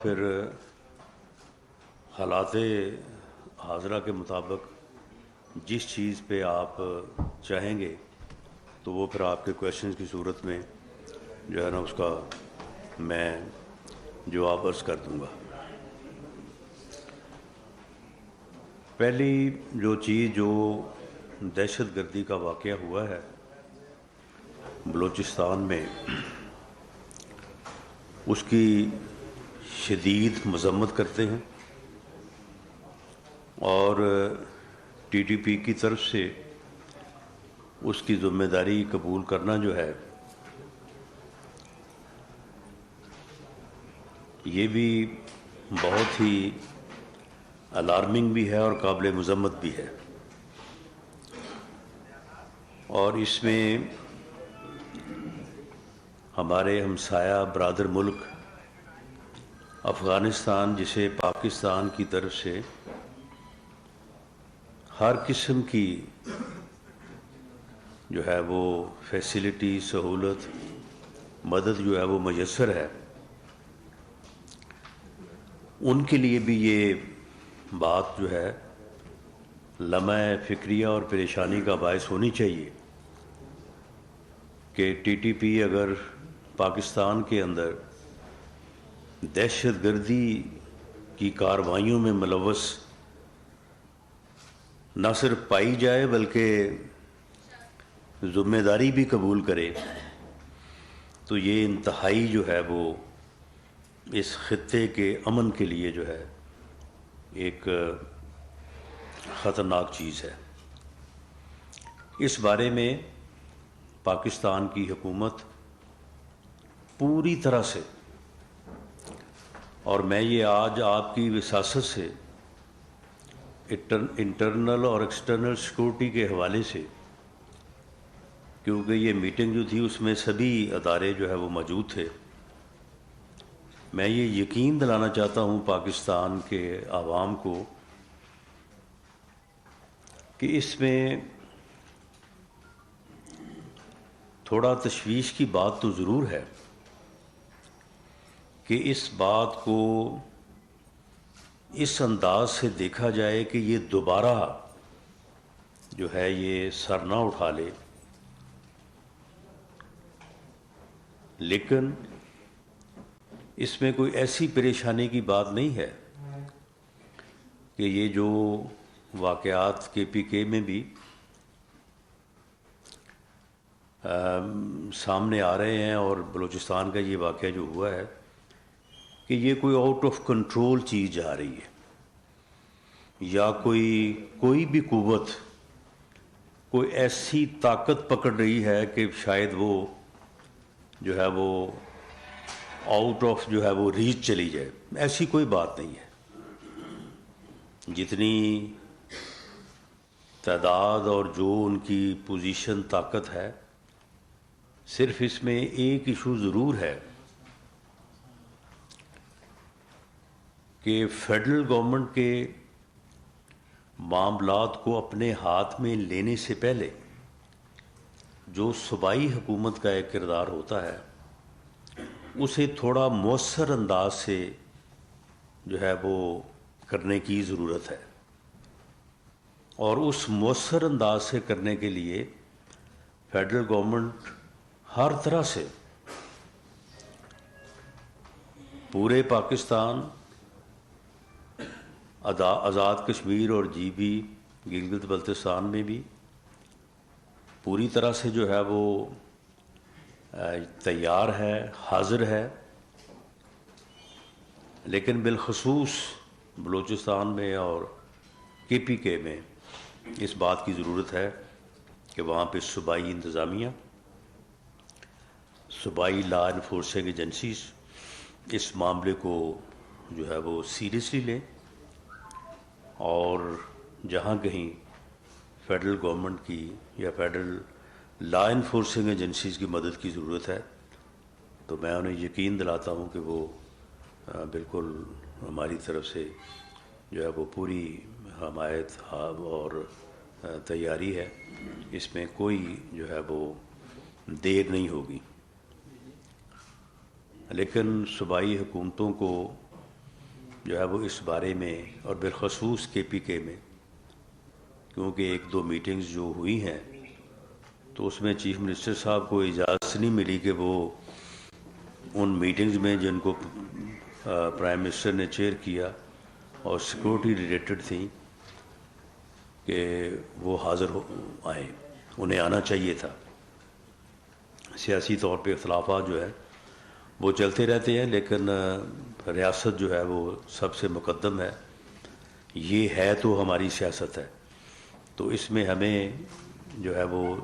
پھر حالات حاضرہ کے مطابق جس چیز پہ آپ چاہیں گے تو وہ پھر آپ کے کویشچنز کی صورت میں جو ہے نا اس کا میں جواب عرض کر دوں گا۔ پہلی جو چیز جو دہشت گردی کا واقعہ ہوا ہے بلوچستان میں، اس کی شدید مذمت کرتے ہیں اور ٹی ٹی پی کی طرف سے اس کی ذمہ داری قبول کرنا جو ہے یہ بھی بہت ہی الارمنگ بھی ہے اور قابل مذمت بھی ہے، اور اس میں ہمارے ہمسایہ برادر ملک افغانستان، جسے پاکستان کی طرف سے ہر قسم کی جو ہے وہ فیسلٹی، سہولت، مدد جو ہے وہ میسر ہے، ان کے لیے بھی یہ بات جو ہے لمحہ فکریہ اور پریشانی کا باعث ہونی چاہیے کہ ٹی ٹی پی اگر پاکستان کے اندر دہشت گردی کی کارروائیوں میں ملوث نہ صرف پائی جائے بلکہ ذمہ داری بھی قبول کرے تو یہ انتہائی جو ہے وہ اس خطے کے امن کے لیے جو ہے ایک خطرناک چیز ہے۔ اس بارے میں پاکستان کی حکومت پوری طرح سے، اور میں یہ آج آپ کی وساست سے انٹرنل اور ایکسٹرنل سیکورٹی کے حوالے سے، کیونکہ یہ میٹنگ جو تھی اس میں سبھی ادارے جو ہے وہ موجود تھے، میں یہ یقین دلانا چاہتا ہوں پاکستان کے عوام کو کہ اس میں تھوڑا تشویش کی بات تو ضرور ہے کہ اس بات کو اس انداز سے دیکھا جائے کہ یہ دوبارہ جو ہے یہ سر نہ اٹھا لے، لیکن اس میں کوئی ایسی پریشانی کی بات نہیں ہے کہ یہ جو واقعات کے پی کے میں بھی سامنے آ رہے ہیں اور بلوچستان کا یہ واقعہ جو ہوا ہے کہ یہ کوئی آؤٹ آف کنٹرول چیز جا رہی ہے، یا کوئی بھی قوت کوئی ایسی طاقت پکڑ رہی ہے کہ شاید وہ جو ہے وہ آؤٹ آف جو ہے وہ ریچ چلی جائے۔ ایسی کوئی بات نہیں ہے، جتنی تعداد اور جو ان کی پوزیشن، طاقت ہے، صرف اس میں ایک ایشو ضرور ہے کہ فیڈرل گورنمنٹ کے معاملات کو اپنے ہاتھ میں لینے سے پہلے جو صوبائی حکومت کا ایک کردار ہوتا ہے اسے تھوڑا مؤثر انداز سے جو ہے وہ کرنے کی ضرورت ہے، اور اس مؤثر انداز سے کرنے کے لیے فیڈرل گورنمنٹ ہر طرح سے پورے پاکستان، آزاد کشمیر اور جی بی گلگت بلتستان میں بھی پوری طرح سے جو ہے وہ تیار ہے، حاضر ہے، لیکن بالخصوص بلوچستان میں اور کے پی کے میں اس بات کی ضرورت ہے کہ وہاں پہ صوبائی انتظامیہ، صوبائی لا انفورسنگ ایجنسیز اس معاملے کو جو ہے وہ سیریسلی لیں، اور جہاں کہیں فیڈرل گورنمنٹ کی یا فیڈرل لا انفورسنگ ایجنسیز کی مدد کی ضرورت ہے تو میں انہیں یقین دلاتا ہوں کہ وہ بالکل ہماری طرف سے جو ہے وہ پوری حمایت اور تیاری ہے، اس میں کوئی جو ہے وہ دیر نہیں ہوگی۔ لیکن صوبائی حکومتوں کو جو ہے وہ اس بارے میں، اور بالخصوص KPK میں، کیونکہ ایک دو میٹنگز جو ہوئی ہیں تو اس میں چیف منسٹر صاحب کو اجازت نہیں ملی کہ وہ ان میٹنگز میں جن کو پرائم منسٹر نے چیئر کیا اور سیکورٹی ریلیٹڈ تھیں کہ وہ حاضر آئیں، انہیں آنا چاہیے تھا۔ سیاسی طور پہ اختلافات جو ہے وہ چلتے رہتے ہیں، لیکن ریاست جو ہے وہ سب سے مقدم ہے، یہ ہے تو ہماری سیاست ہے۔ تو اس میں ہمیں جو ہے وہ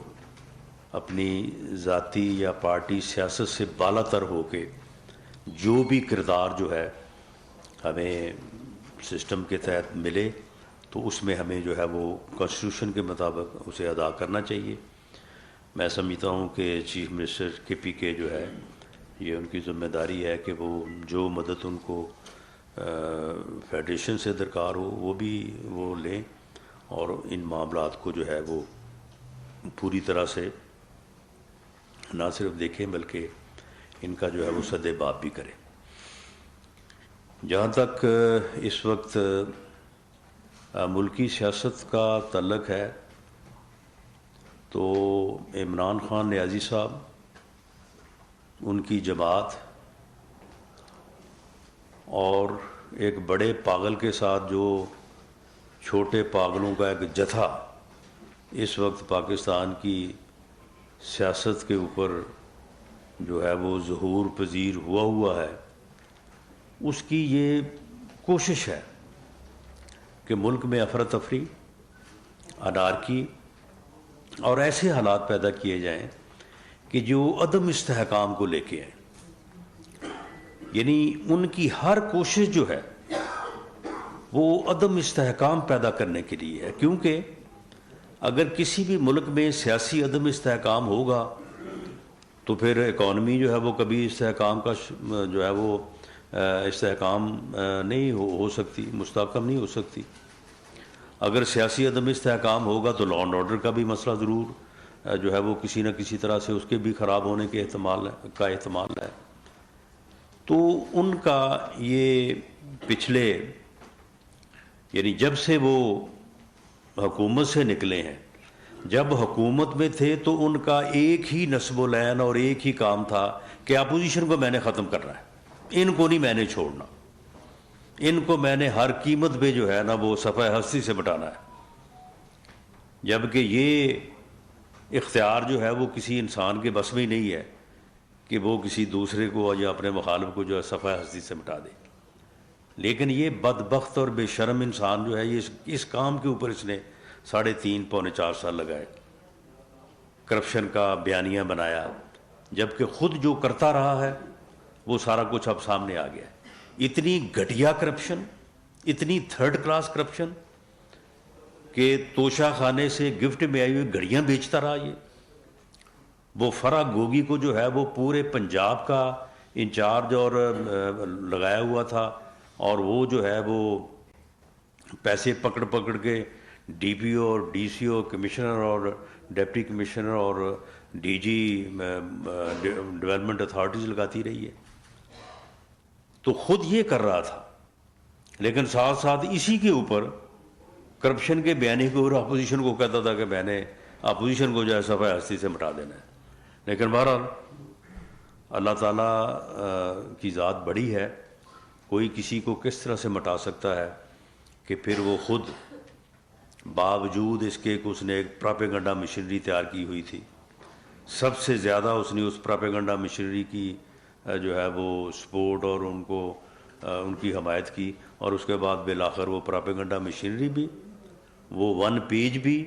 اپنی ذاتی یا پارٹی سیاست سے بالا تر ہو کے جو بھی کردار جو ہے ہمیں سسٹم کے تحت ملے تو اس میں ہمیں جو ہے وہ کانسٹیٹیوشن کے مطابق اسے ادا کرنا چاہیے۔ میں سمجھتا ہوں کہ چیف منسٹر KPK جو ہے یہ ان کی ذمہ داری ہے کہ وہ جو مدد ان کو فیڈریشن سے درکار ہو وہ بھی وہ لیں، اور ان معاملات کو جو ہے وہ پوری طرح سے نہ صرف دیکھیں بلکہ ان کا جو ہے وہ سد باب بھی کریں۔ جہاں تک اس وقت ملکی سیاست کا تعلق ہے تو عمران خان نیازی صاحب، ان کی جماعت اور ایک بڑے پاگل کے ساتھ جو چھوٹے پاگلوں کا ایک جتھا اس وقت پاکستان کی سیاست کے اوپر جو ہے وہ ظہور پذیر ہوا ہے، اس کی یہ کوشش ہے کہ ملک میں افراتفری، انارکی اور ایسے حالات پیدا کیے جائیں کہ جو عدم استحکام کو لے کے آئیں۔ یعنی ان کی ہر کوشش جو ہے وہ عدم استحکام پیدا کرنے کے لیے ہے، کیونکہ اگر کسی بھی ملک میں سیاسی عدم استحکام ہوگا تو پھر اکانومی جو ہے وہ کبھی استحکام کا جو ہے وہ استحکام نہیں ہو سکتی، مستحکم نہیں ہو سکتی۔ اگر سیاسی عدم استحکام ہوگا تو لا اینڈ آرڈر کا بھی مسئلہ ضرور جو ہے وہ کسی نہ کسی طرح سے اس کے بھی خراب ہونے کے احتمال ہے۔ تو ان کا یہ پچھلے یعنی جب سے وہ حکومت سے نکلے ہیں، جب حکومت میں تھے تو ان کا ایک ہی نصب و لعن اور ایک ہی کام تھا کہ اپوزیشن کو میں نے ختم کرنا ہے، ان کو نہیں میں نے چھوڑنا، ان کو میں نے ہر قیمت پہ جو ہے نا وہ صفحہ ہستی سے مٹانا ہے۔ جبکہ یہ اختیار جو ہے وہ کسی انسان کے بس میں ہی نہیں ہے کہ وہ کسی دوسرے کو یا اپنے مخالف کو جو ہے صفحہ ہستی سے مٹا دے، لیکن یہ بدبخت اور بے شرم انسان جو ہے یہ اس کام کے اوپر اس نے 3.5 پونے 4 سال لگائے، کرپشن کا بیانیہ بنایا، جبکہ خود جو کرتا رہا ہے وہ سارا کچھ اب سامنے آ گیا ہے۔ اتنی گھٹیا کرپشن، اتنی تھرڈ کلاس کرپشن کہ توشہ خانے سے گفٹ میں آئی ہوئی گھڑیاں بیچتا رہا یہ۔ وہ فرح گوگی کو جو ہے وہ پورے پنجاب کا انچارج اور لگایا ہوا تھا، اور وہ جو ہے وہ پیسے پکڑ کے DPO اور DCO کمشنر اور ڈپٹی کمشنر اور DG ڈیولپمنٹ اتھارٹیز لگاتی رہی ہے۔ تو خود یہ کر رہا تھا، لیکن ساتھ ساتھ اسی کے اوپر کرپشن کے بیانے کے اوپر اپوزیشن کو کہتا تھا کہ میں نے اپوزیشن کو جو ہے صفحہ ہستی سے مٹا دینا ہے۔ لیکن بہرحال اللہ تعالیٰ کی ذات بڑی ہے، کوئی کسی کو کس طرح سے مٹا سکتا ہے کہ پھر وہ خود باوجود اس کے اس نے ایک پراپیگنڈا مشینری تیار کی ہوئی تھی، سب سے زیادہ اس نے اس پراپیگنڈا مشینری کی جو ہے وہ سپورٹ اور ان کی حمایت کی، اور اس کے بعد بالآخر وہ پراپیگنڈا مشینری بھی، وہ 1 پیج بھی،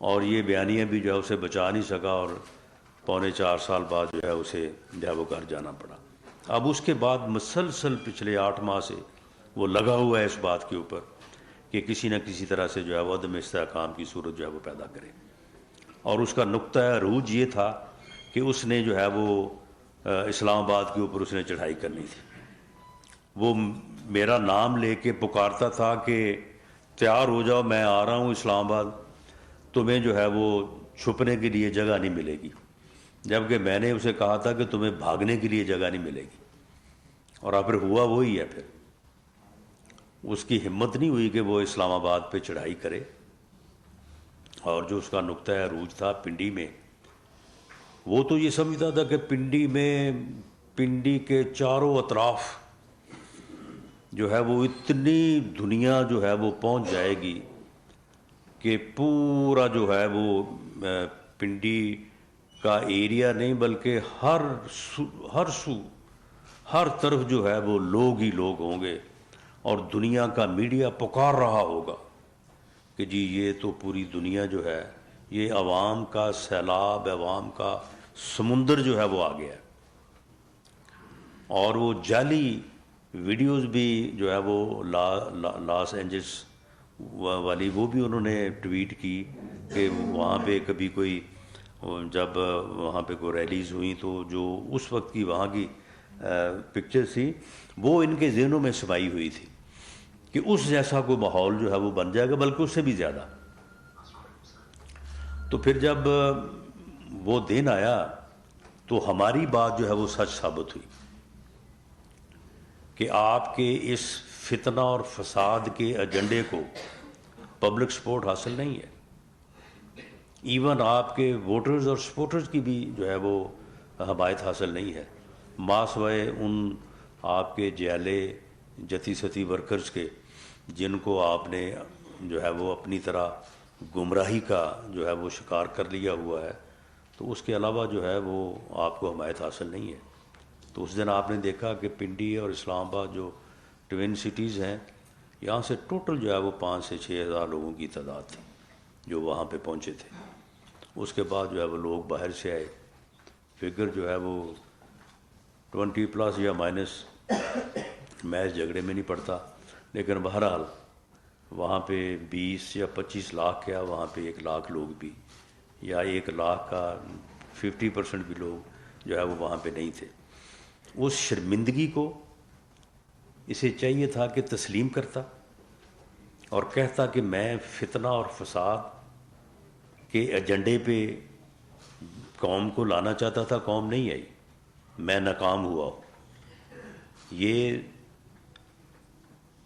اور یہ بیانیہ بھی جو ہے اسے بچا نہیں سکا، اور 3.25 سال بعد جو ہے اسے وہ گھر جانا پڑا۔ اب اس کے بعد مسلسل پچھلے 8 ماہ سے وہ لگا ہوا ہے اس بات کے اوپر کہ کسی نہ کسی طرح سے جو ہے وہ عدم استحکام کی صورت جو ہے وہ پیدا کرے، اور اس کا نقطہ عروج یہ تھا کہ اس نے جو ہے وہ اسلام آباد کے اوپر اس نے چڑھائی کرنی تھی۔ وہ میرا نام لے کے پکارتا تھا کہ تیار ہو جاؤ، میں آ رہا ہوں اسلام آباد، تمہیں جو ہے وہ چھپنے کے لیے جگہ نہیں ملے گی، جبکہ میں نے اسے کہا تھا کہ تمہیں بھاگنے کے لیے جگہ نہیں ملے گی، اور اب پھر ہوا وہی ہے۔ پھر اس کی ہمت نہیں ہوئی کہ وہ اسلام آباد پہ چڑھائی کرے، اور جو اس کا نقطہ عروج تھا پنڈی میں، وہ تو یہ سمجھتا تھا کہ پنڈی کے چاروں اطراف جو ہے وہ اتنی دنیا جو ہے وہ پہنچ جائے گی کہ پورا جو ہے وہ پنڈی کا ایریا نہیں بلکہ ہر طرف جو ہے وہ لوگ ہی لوگ ہوں گے، اور دنیا کا میڈیا پکار رہا ہوگا کہ جی یہ تو پوری دنیا جو ہے، یہ عوام کا سیلاب، عوام کا سمندر جو ہے وہ آ گیا ہے۔ اور وہ جعلی ویڈیوز بھی جو ہے وہ لاس اینجلس والی وہ بھی انہوں نے ٹویٹ کی کہ وہاں پہ کبھی کوئی، جب وہاں پہ کوئی ریلیز ہوئیں تو جو اس وقت کی وہاں کی پکچرز تھی وہ ان کے ذہنوں میں سمائی ہوئی تھی کہ اس جیسا کوئی ماحول جو ہے وہ بن جائے گا، بلکہ اس سے بھی زیادہ۔ تو پھر جب وہ دن آیا تو ہماری بات جو ہے وہ سچ ثابت ہوئی کہ آپ کے اس فتنہ اور فساد کے ایجنڈے کو پبلک سپورٹ حاصل نہیں ہے، ایون آپ کے ووٹرز اور سپورٹرز کی بھی جو ہے وہ حمایت حاصل نہیں ہے، ماسوائے ان آپ کے جیلے جتی ستی ورکرز کے جن کو آپ نے جو ہے وہ اپنی طرح گمراہی کا جو ہے وہ شکار کر لیا ہوا ہے، تو اس کے علاوہ جو ہے وہ آپ کو حمایت حاصل نہیں ہے۔ تو اس دن آپ نے دیکھا کہ پنڈی اور اسلام آباد جو ٹوین سٹیز ہیں، یہاں سے ٹوٹل جو ہے وہ 5 سے 6 ہزار لوگوں کی تعداد تھی جو وہاں پہ پہنچے تھے۔ اس کے بعد جو ہے وہ لوگ باہر سے آئے، فگر جو ہے وہ 20+ یا مائنس، میں اس جھگڑے میں نہیں پڑتا، لیکن بہرحال وہاں پہ 20 یا 25 لاکھ کیا، وہاں پہ 1 لاکھ لوگ بھی، یا 1 لاکھ کا 50% بھی لوگ جو ہے وہ وہاں پہ نہیں تھے۔ اس شرمندگی کو اسے چاہیے تھا کہ تسلیم کرتا اور کہتا کہ میں فتنہ اور فساد کے ایجنڈے پہ قوم کو لانا چاہتا تھا، قوم نہیں آئی، میں ناکام ہوا ہوں۔ یہ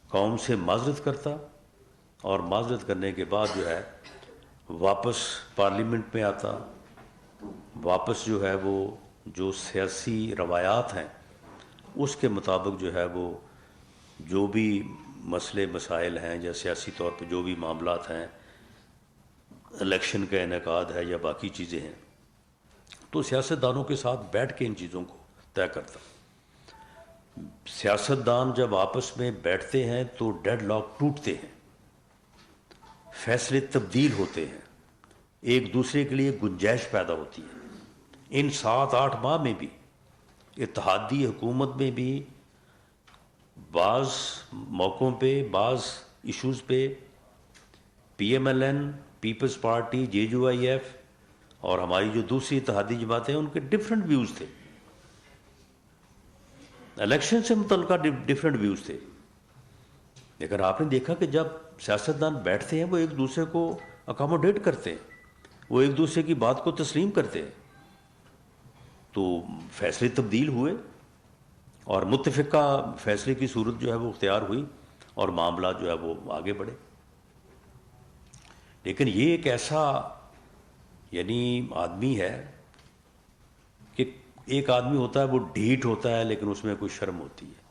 قوم سے معذرت کرتا، اور معذرت کرنے کے بعد جو ہے واپس پارلیمنٹ میں آتا، واپس جو ہے وہ جو سیاسی روایات ہیں اس کے مطابق جو ہے وہ جو بھی مسئلے مسائل ہیں یا سیاسی طور پہ جو بھی معاملات ہیں، الیکشن کا انعقاد ہے یا باقی چیزیں ہیں، تو سیاستدانوں کے ساتھ بیٹھ کے ان چیزوں کو طے کرتا۔ سیاستدان جب آپس میں بیٹھتے ہیں تو ڈیڈ لاک ٹوٹتے ہیں، فیصلے تبدیل ہوتے ہیں، ایک دوسرے کے لیے گنجائش پیدا ہوتی ہے۔ ان 7-8 ماہ میں بھی اتحادی حکومت میں بھی بعض موقعوں پہ، بعض ایشوز پہ P M L N, Peoples Party, JUIF اور ہماری جو دوسری اتحادی جماعتیں ہیں ان کے ڈفرینٹ ویوز تھے، الیکشن سے متعلقہ ڈفرینٹ ویوز تھے، لیکن آپ نے دیکھا کہ جب سیاستدان بیٹھتے ہیں وہ ایک دوسرے کو اکاموڈیٹ کرتے ہیں، وہ ایک دوسرے کی بات کو تسلیم کرتے ہیں، تو فیصلے تبدیل ہوئے اور متفقہ فیصلے کی صورت جو ہے وہ اختیار ہوئی اور معاملات جو ہے وہ آگے بڑھے۔ لیکن یہ ایک ایسا یعنی آدمی ہے کہ ایک آدمی ہوتا ہے وہ ڈھیٹ ہوتا ہے لیکن اس میں کوئی شرم ہوتی ہے،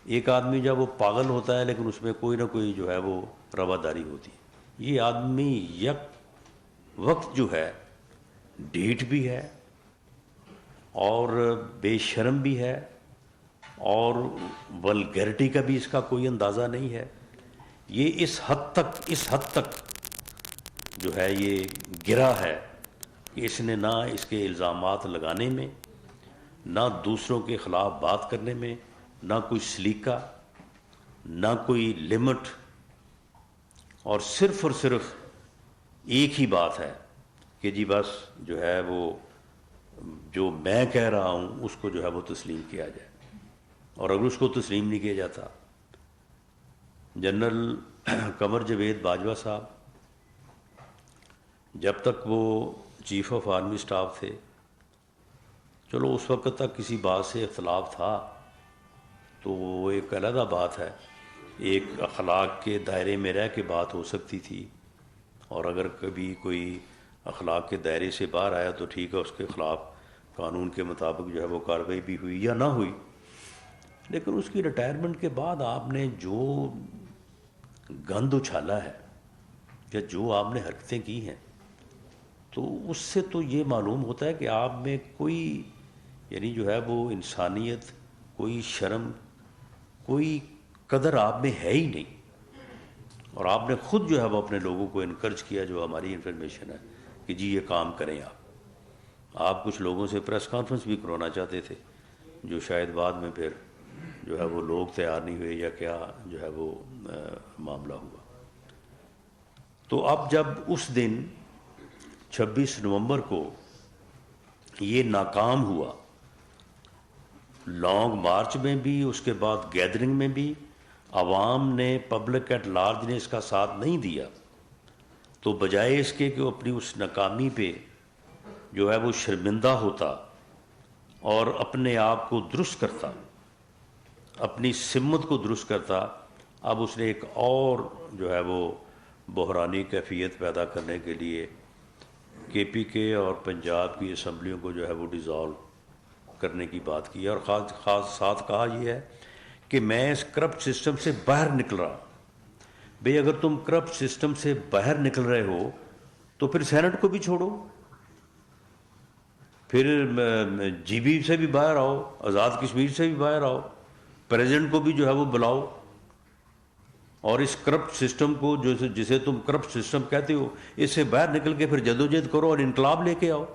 ایک آدمی جب وہ پاگل ہوتا ہے لیکن اس میں کوئی نہ کوئی جو ہے وہ رواداری ہوتی ہے۔ یہ آدمی یک وقت جو ہے ڈھیٹ بھی ہے اور بے شرم بھی ہے اور ولگیرٹی کا بھی اس کا کوئی اندازہ نہیں ہے۔ یہ اس حد تک جو ہے یہ گرا ہے کہ اس نے نہ اس کے الزامات لگانے میں، نہ دوسروں کے خلاف بات کرنے میں، نہ کوئی سلیقہ، نہ کوئی لمٹ، اور صرف ایک ہی بات ہے کہ جی بس جو ہے وہ جو میں کہہ رہا ہوں اس کو جو ہے وہ تسلیم کیا جائے، اور اگر اس کو تسلیم نہیں کیا جاتا، جنرل قمر جاوید باجوہ صاحب جب تک وہ چیف آف آرمی اسٹاف تھے، چلو اس وقت تک کسی بات سے اختلاف تھا تو وہ ایک علیحدہ بات ہے، ایک اخلاق کے دائرے میں رہ کے بات ہو سکتی تھی، اور اگر کبھی کوئی اخلاق کے دائرے سے باہر آیا تو ٹھیک ہے، اس کے خلاف قانون کے مطابق جو ہے وہ کارروائی بھی ہوئی یا نہ ہوئی. لیکن اس کی ریٹائرمنٹ کے بعد آپ نے جو گند اچھالا ہے یا جو آپ نے حرکتیں کی ہیں، تو اس سے تو یہ معلوم ہوتا ہے کہ آپ میں کوئی یعنی جو ہے وہ انسانیت، کوئی شرم، کوئی قدر آپ میں ہے ہی نہیں. اور آپ نے خود جو ہے وہ اپنے لوگوں کو انکرج کیا، جو ہماری انفارمیشن ہے، کہ جی یہ کام کریں. آپ کچھ لوگوں سے پریس کانفرنس بھی کروانا چاہتے تھے، جو شاید بعد میں پھر جو ہے وہ لوگ تیار نہیں ہوئے یا کیا جو ہے وہ معاملہ ہوا. تو اب جب اس دن 26 نومبر کو یہ ناکام ہوا، لانگ مارچ میں بھی، اس کے بعد گیدرنگ میں بھی عوام نے، پبلک ایٹ لارج نے اس کا ساتھ نہیں دیا، تو بجائے اس کے کہ وہ اپنی اس ناکامی پہ جو ہے وہ شرمندہ ہوتا اور اپنے آپ کو درست کرتا، اپنی سمت کو درست کرتا، اب اس نے ایک اور جو ہے وہ بحرانی کیفیت پیدا کرنے کے لیے کے پی کے اور پنجاب کی اسمبلیوں کو جو ہے وہ ڈیزالو کرنے کی بات کی. اور خاص ساتھ کہا یہ ہے کہ میں اس کرپٹ سسٹم سے باہر نکل رہا. بھئی اگر تم کرپٹ سسٹم سے باہر نکل رہے ہو تو پھر سینٹ کو بھی چھوڑو، پھر جی بی سے بھی باہر آؤ، آزاد کشمیر سے بھی باہر آؤ، پریزیڈنٹ کو بھی جو ہے وہ بلاؤ، اور اس کرپٹ سسٹم کو جسے تم کرپٹ سسٹم کہتے ہو، اس سے باہر نکل کے پھر جدوجہد کرو اور انقلاب لے کے آؤ.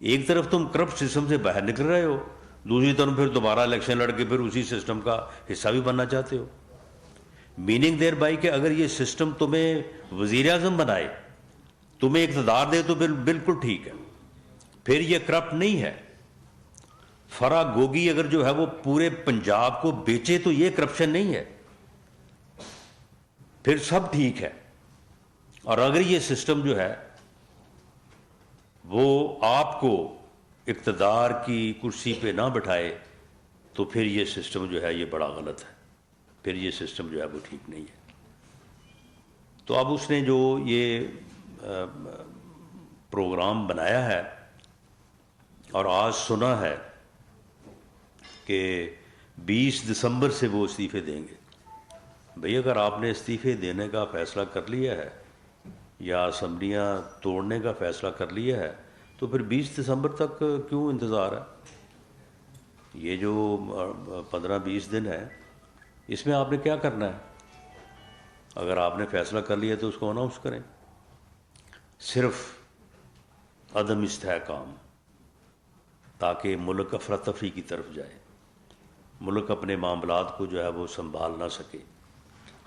ایک طرف تم کرپٹ سسٹم سے باہر نکل رہے ہو، دوسری طرف پھر دوبارہ الیکشن لڑ کے پھر اسی سسٹم کا حصہ بھی بننا چاہتے ہو. میننگ دیر بائی کہ اگر یہ سسٹم تمہیں وزیر اعظم بنائے، تمہیں اقتدار دے تو بالکل ٹھیک ہے، پھر یہ کرپٹ نہیں ہے. فرا گوگی اگر جو ہے وہ پورے پنجاب کو بیچے تو یہ کرپشن نہیں ہے، پھر سب ٹھیک ہے. اور اگر یہ سسٹم جو ہے وہ آپ کو اقتدار کی کرسی پہ نہ بٹھائے تو پھر یہ سسٹم جو ہے یہ بڑا غلط ہے، پھر یہ سسٹم جو ہے وہ ٹھیک نہیں ہے. تو اب اس نے جو یہ پروگرام بنایا ہے اور آج سنا ہے کہ 20 دسمبر سے وہ استعفے دیں گے. بھئی اگر آپ نے استعفے دینے کا فیصلہ کر لیا ہے یا اسمبلیاں توڑنے کا فیصلہ کر لیا ہے تو پھر 20 دسمبر تک کیوں انتظار ہے؟ یہ جو 15-20 دن ہے، اس میں آپ نے کیا کرنا ہے؟ اگر آپ نے فیصلہ کر لیا تو اس کو اناؤنس کریں. صرف عدم استحکام، تاکہ ملک افراتفری کی طرف جائے، ملک اپنے معاملات کو جو ہے وہ سنبھال نہ سکے،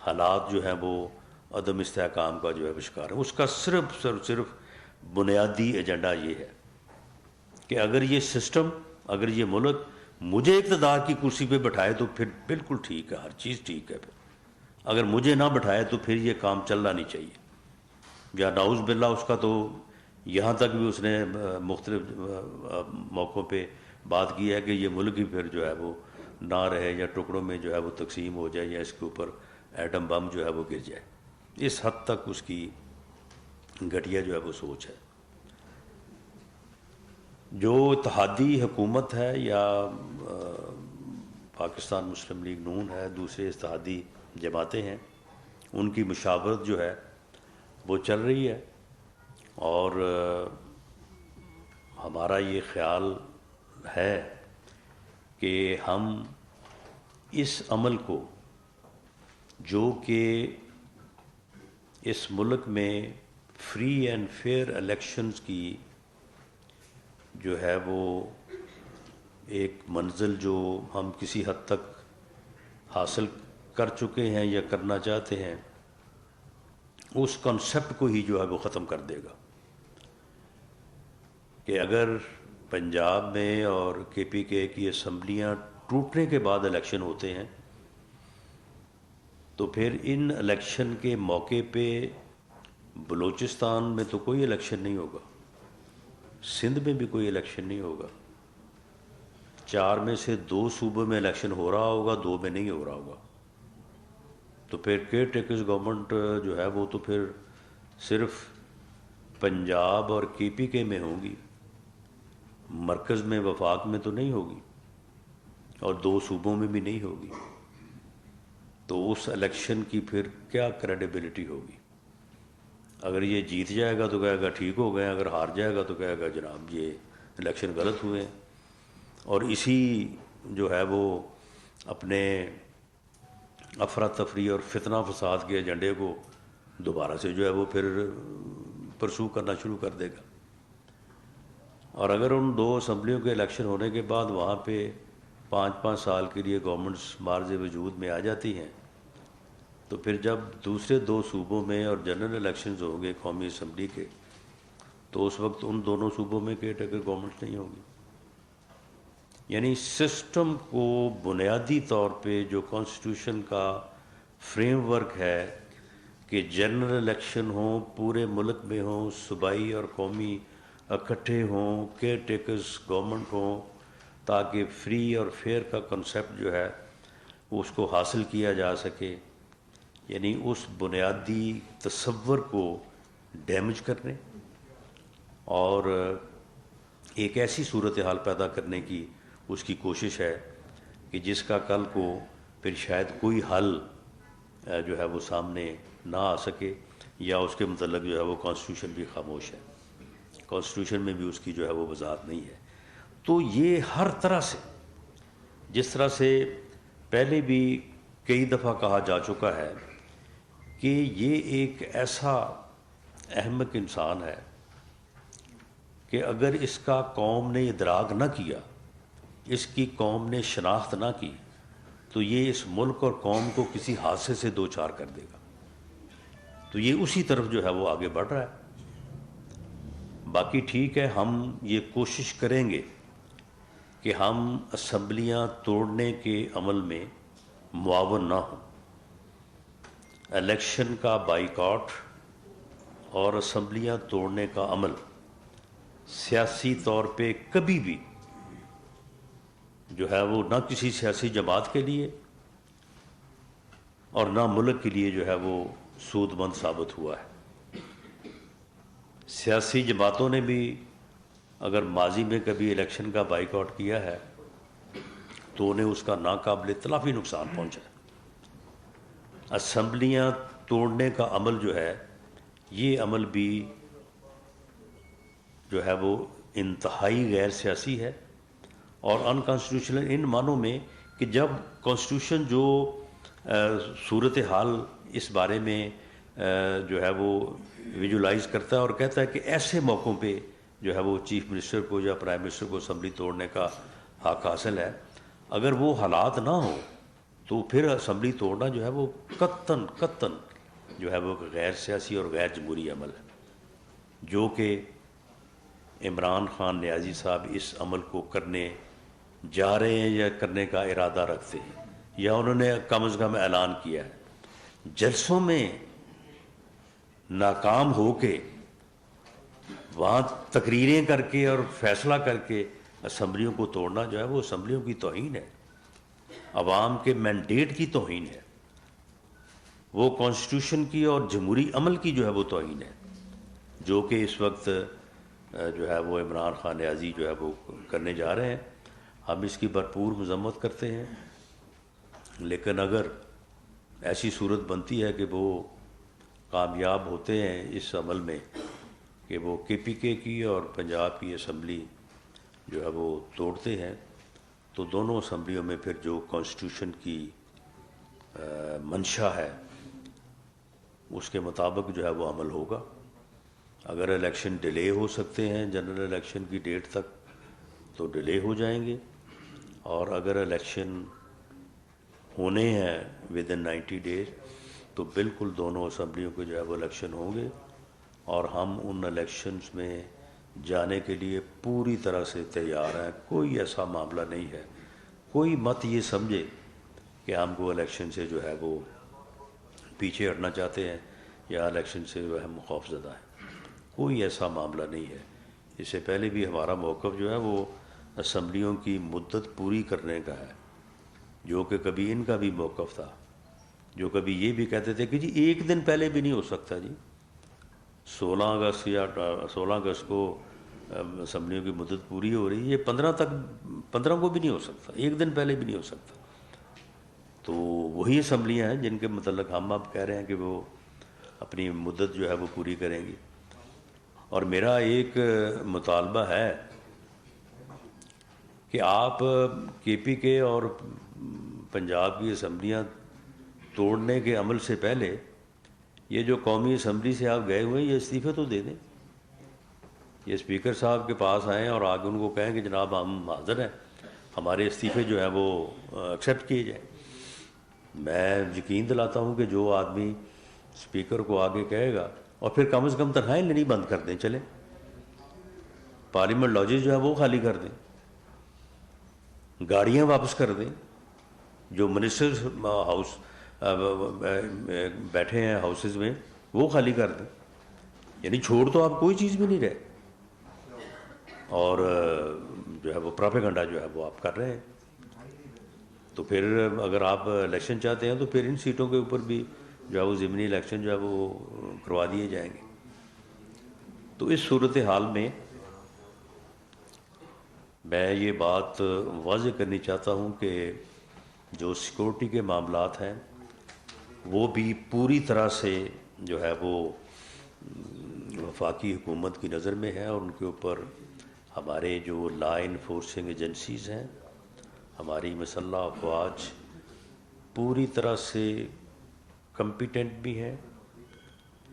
حالات جو ہیں وہ عدم استحکام کا جو ہے شکار ہے. اس کا صرف بنیادی ایجنڈا یہ ہے کہ اگر یہ سسٹم، اگر یہ ملک مجھے اقتدار کی کرسی پہ بٹھائے تو پھر بالکل ٹھیک ہے، ہر چیز ٹھیک ہے. پھر اگر مجھے نہ بٹھائے تو پھر یہ کام چلنا نہیں چاہیے. یا نعوذ باللہ اس کا تو یہاں تک بھی اس نے مختلف موقعوں پہ بات کی ہے کہ یہ ملک ہی پھر جو ہے وہ نہ رہے یا ٹکڑوں میں جو ہے وہ تقسیم ہو جائے یا اس کے اوپر ایٹم بم جو ہے وہ گر جائے. اس حد تک اس کی گھٹیا جو ہے وہ سوچ ہے. جو اتحادی حکومت ہے یا پاکستان مسلم لیگ نون ہے، دوسرے اتحادی جماعتیں ہیں، ان کی مشاورت جو ہے وہ چل رہی ہے. اور ہمارا یہ خیال ہے کہ ہم اس عمل کو، جو کہ اس ملک میں فری اینڈ فیئر الیکشنز کی جو ہے وہ ایک منزل جو ہم کسی حد تک حاصل کر چکے ہیں یا کرنا چاہتے ہیں، اس کنسپٹ کو ہی جو ہے وہ ختم کر دے گا. کہ اگر پنجاب میں اور کے پی کے کی اسمبلیاں ٹوٹنے کے بعد الیکشن ہوتے ہیں تو پھر ان الیکشن کے موقع پہ بلوچستان میں تو کوئی الیکشن نہیں ہوگا، سندھ میں بھی کوئی الیکشن نہیں ہوگا، 4 میں سے 2 صوبوں میں الیکشن ہو رہا ہوگا، 2 میں نہیں ہو رہا ہوگا. تو پھر کیئر ٹیکرز گورنمنٹ جو ہے وہ تو پھر صرف پنجاب اور کے پی کے میں ہوگی، مرکز میں وفاق میں تو نہیں ہوگی، اور 2 صوبوں میں بھی نہیں ہوگی. تو اس الیکشن کی پھر کیا کریڈیبلٹی ہوگی؟ اگر یہ جیت جائے گا تو کہے گا ٹھیک ہو گئے، اگر ہار جائے گا تو کہے گا جناب یہ الیکشن غلط ہوئے ہیں. اور اسی جو ہے وہ اپنے افراتفری اور فتنہ فساد کے ایجنڈے کو دوبارہ سے جو ہے وہ پھر پرسو کرنا شروع کر دے گا. اور اگر ان 2 اسمبلیوں کے الیکشن ہونے کے بعد وہاں پہ 5-5 سال کے لیے گورنمنٹس مارز وجود میں آ جاتی ہیں، تو پھر جب دوسرے 2 صوبوں میں اور جنرل الیکشنز ہوں گے قومی اسمبلی کے، تو اس وقت ان دونوں صوبوں میں کیئر ٹیکر گورنمنٹ نہیں ہوگی. یعنی سسٹم کو بنیادی طور پہ جو کانسٹیٹیوشن کا فریم ورک ہے کہ جنرل الیکشن ہوں، پورے ملک میں ہوں، صوبائی اور قومی اکٹھے ہوں، کیئر ٹیکرز گورنمنٹ ہوں، تاکہ فری اور فیئر کا کنسیپٹ جو ہے وہ اس کو حاصل کیا جا سکے. یعنی اس بنیادی تصور کو ڈیمیج کرنے اور ایک ایسی صورتحال پیدا کرنے کی اس کی کوشش ہے کہ جس کا کل کو پھر شاید کوئی حل جو ہے وہ سامنے نہ آ سکے، یا اس کے متعلق جو ہے وہ کانسٹیٹیوشن بھی خاموش ہے، کانسٹیٹیوشن میں بھی اس کی جو ہے وہ وضاحت نہیں ہے. تو یہ ہر طرح سے، جس طرح سے پہلے بھی کئی دفعہ کہا جا چکا ہے کہ یہ ایک ایسا احمق انسان ہے کہ اگر اس کا قوم نے ادراک نہ کیا، اس کی قوم نے شناخت نہ کی، تو یہ اس ملک اور قوم کو کسی حادثے سے دوچار کر دے گا. تو یہ اسی طرف جو ہے وہ آگے بڑھ رہا ہے. باقی ٹھیک ہے، ہم یہ کوشش کریں گے کہ ہم اسمبلیاں توڑنے کے عمل میں معاون نہ ہوں. الیکشن کا بائیکاٹ اور اسمبلیاں توڑنے کا عمل سیاسی طور پہ کبھی بھی جو ہے وہ نہ کسی سیاسی جماعت کے لیے اور نہ ملک کے لیے جو ہے وہ سود مند ثابت ہوا ہے. سیاسی جماعتوں نے بھی اگر ماضی میں کبھی الیکشن کا بائیکاٹ کیا ہے تو انہیں اس کا ناقابل تلافی نقصان پہنچا ہے. اسمبلیاں توڑنے کا عمل جو ہے، یہ عمل بھی جو ہے وہ انتہائی غیر سیاسی ہے اور ان کانسٹیٹیوشنل ان معنوں میں کہ جب کانسٹیٹیوشن جو صورتحال اس بارے میں جو ہے وہ ویژولائز کرتا ہے اور کہتا ہے کہ ایسے موقعوں پہ جو ہے وہ چیف منسٹر کو یا پرائم منسٹر کو اسمبلی توڑنے کا حق حاصل ہے. اگر وہ حالات نہ ہوں تو پھر اسمبلی توڑنا جو ہے وہ قطعاً جو ہے وہ غیر سیاسی اور غیر جمہوری عمل ہے، جو کہ عمران خان نیازی صاحب اس عمل کو کرنے جا رہے ہیں یا کرنے کا ارادہ رکھتے ہیں، یا انہوں نے کم از کم اعلان کیا ہے. جلسوں میں ناکام ہو کے وہاں تقریریں کر کے اور فیصلہ کر کے اسمبلیوں کو توڑنا جو ہے وہ اسمبلیوں کی توہین ہے، عوام کے مینڈیٹ کی توہین ہے، وہ کانسٹیٹیوشن کی اور جمہوری عمل کی جو ہے وہ توہین ہے، جو کہ اس وقت جو ہے وہ عمران خان نیازی جو ہے وہ کرنے جا رہے ہیں. ہم اس کی بھرپور مذمت کرتے ہیں، لیکن اگر ایسی صورت بنتی ہے کہ وہ کامیاب ہوتے ہیں اس عمل میں کہ وہ کے پی کے کی اور پنجاب کی اسمبلی جو ہے وہ توڑتے ہیں، تو دونوں اسمبلیوں میں پھر جو کانسٹیٹیوشن کی منشا ہے اس کے مطابق جو ہے وہ عمل ہوگا. اگر الیکشن ڈیلے ہو سکتے ہیں جنرل الیکشن کی ڈیٹ تک تو ڈیلے ہو جائیں گے، اور اگر الیکشن ہونے ہیں ودن 90 days تو بالکل دونوں اسمبلیوں کے جو ہے وہ الیکشن ہوں گے، اور ہم ان الیکشنز میں جانے کے لیے پوری طرح سے تیار ہیں. کوئی ایسا معاملہ نہیں ہے، کوئی مت یہ سمجھے کہ ہم کو الیکشن سے جو ہے وہ پیچھے ہٹنا چاہتے ہیں یا الیکشن سے جو ہے ہم خوف زدہ ہیں. کوئی ایسا معاملہ نہیں ہے. اس سے پہلے بھی ہمارا موقف جو ہے وہ اسمبلیوں کی مدت پوری کرنے کا ہے، جو کہ کبھی ان کا بھی موقف تھا جو کبھی یہ بھی کہتے تھے کہ جی ایک دن پہلے بھی نہیں ہو سکتا جی، 16 اگست یا 16 اگست کو اسمبلیوں کی مدت پوری ہو رہی ہے، یہ 15 کو بھی نہیں ہو سکتا، ایک دن پہلے بھی نہیں ہو سکتا۔ تو وہی اسمبلیاں ہیں جن کے متعلق ہم اب کہہ رہے ہیں کہ وہ اپنی مدت جو ہے وہ پوری کریں گی۔ اور میرا ایک مطالبہ ہے کہ آپ کے پی کے اور پنجاب کی اسمبلیاں توڑنے کے عمل سے پہلے یہ جو قومی اسمبلی سے آپ گئے ہوئے ہیں، یہ استعفے تو دے دیں، یہ اسپیکر صاحب کے پاس آئیں اور آگے ان کو کہیں کہ جناب ہم حاضر ہیں، ہمارے استعفے جو ہیں وہ ایکسیپٹ کیے جائیں۔ میں یقین دلاتا ہوں کہ جو آدمی اسپیکر کو آگے کہے گا، اور پھر کم از کم تنخواہیں لینی بند کر دیں، چلیں پارلیمنٹ لاجز جو ہے وہ خالی کر دیں، گاڑیاں واپس کر دیں، جو منسٹرز ہاؤس بیٹھے ہیں ہاؤسز میں وہ خالی کر دیں، یعنی چھوڑ تو آپ کوئی چیز بھی نہیں رہے، اور جو ہے وہ پراپیگنڈا جو ہے وہ آپ کر رہے ہیں۔ تو پھر اگر آپ الیکشن چاہتے ہیں تو پھر ان سیٹوں کے اوپر بھی جو ہے وہ ضمنی الیکشن جو ہے وہ کروا دیے جائیں گے۔ تو اس صورتحال میں میں یہ بات واضح کرنی چاہتا ہوں کہ جو سیکورٹی کے معاملات ہیں وہ بھی پوری طرح سے جو ہے وہ وفاقی حکومت کی نظر میں ہے، اور ان کے اوپر ہمارے جو لا انفورسنگ ایجنسیز ہیں، ہماری مسلح افواج پوری طرح سے کمپیٹنٹ بھی ہیں،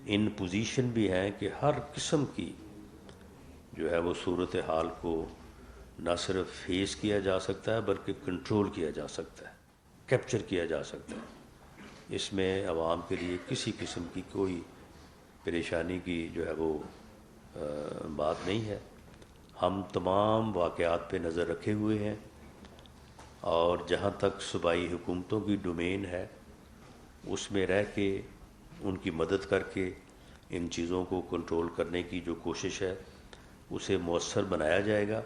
ان پوزیشن بھی ہیں کہ ہر قسم کی جو ہے وہ صورتحال کو نہ صرف فیس کیا جا سکتا ہے بلکہ کنٹرول کیا جا سکتا ہے، کیپچر کیا جا سکتا ہے۔ اس میں عوام کے لیے کسی قسم کی کوئی پریشانی کی جو ہے وہ بات نہیں ہے۔ ہم تمام واقعات پہ نظر رکھے ہوئے ہیں، اور جہاں تک صوبائی حکومتوں کی ڈومین ہے اس میں رہ کے ان کی مدد کر کے ان چیزوں کو کنٹرول کرنے کی جو کوشش ہے اسے مؤثر بنایا جائے گا،